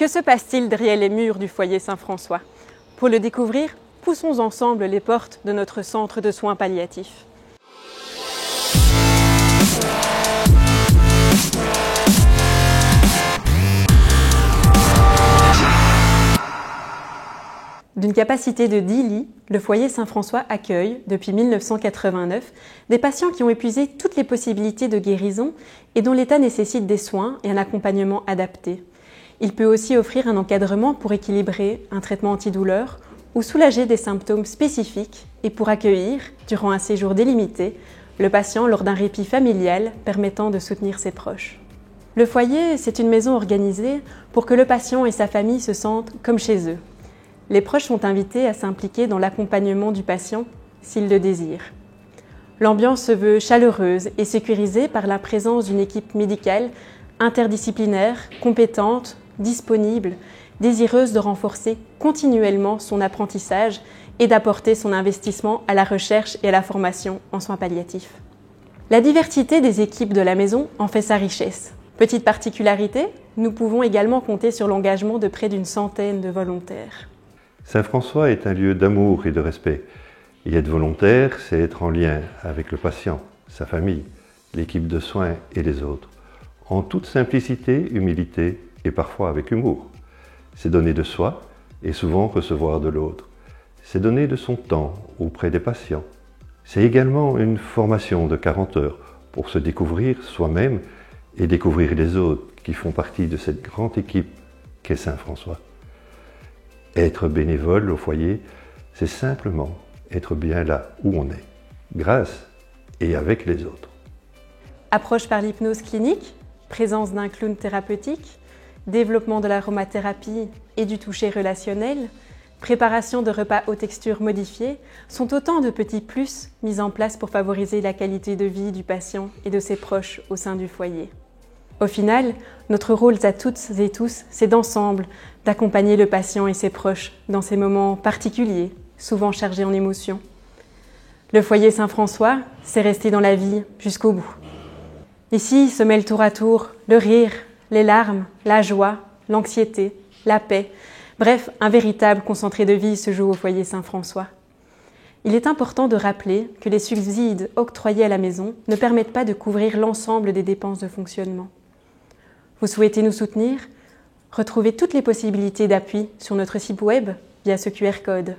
Que se passe-t-il derrière les murs du foyer Saint-François? Pour le découvrir, poussons ensemble les portes de notre centre de soins palliatifs. D'une capacité de 10 lits, le foyer Saint-François accueille, depuis 1989, des patients qui ont épuisé toutes les possibilités de guérison et dont l'état nécessite des soins et un accompagnement adapté. Il peut aussi offrir un encadrement pour équilibrer un traitement antidouleur ou soulager des symptômes spécifiques et pour accueillir, durant un séjour délimité, le patient lors d'un répit familial permettant de soutenir ses proches. Le foyer, c'est une maison organisée pour que le patient et sa famille se sentent comme chez eux. Les proches sont invités à s'impliquer dans l'accompagnement du patient s'ils le désirent. L'ambiance se veut chaleureuse et sécurisée par la présence d'une équipe médicale interdisciplinaire, compétente, disponible, désireuse de renforcer continuellement son apprentissage et d'apporter son investissement à la recherche et à la formation en soins palliatifs. La diversité des équipes de la maison en fait sa richesse. Petite particularité, nous pouvons également compter sur l'engagement de près d'une centaine de volontaires. Saint-François est un lieu d'amour et de respect. Y être volontaire, c'est être en lien avec le patient, sa famille, l'équipe de soins et les autres, en toute simplicité, humilité et parfois avec humour. C'est donner de soi et souvent recevoir de l'autre. C'est donner de son temps auprès des patients. C'est également une formation de 40 heures pour se découvrir soi-même et découvrir les autres qui font partie de cette grande équipe qu'est Saint-François. Être bénévole au foyer, c'est simplement être bien là où on est, grâce et avec les autres. Approche par l'hypnose clinique, présence d'un clown thérapeutique, développement de l'aromathérapie et du toucher relationnel, préparation de repas aux textures modifiées sont autant de petits plus mis en place pour favoriser la qualité de vie du patient et de ses proches au sein du foyer. Au final, notre rôle à toutes et tous, c'est d'ensemble d'accompagner le patient et ses proches dans ces moments particuliers, souvent chargés en émotions. Le foyer Saint-François, c'est rester dans la vie jusqu'au bout. Ici se mêlent tour à tour le rire, les larmes, la joie, l'anxiété, la paix. Bref, un véritable concentré de vie se joue au foyer Saint-François. Il est important de rappeler que les subsides octroyés à la maison ne permettent pas de couvrir l'ensemble des dépenses de fonctionnement. Vous souhaitez nous soutenir? Retrouvez toutes les possibilités d'appui sur notre site web via ce QR code.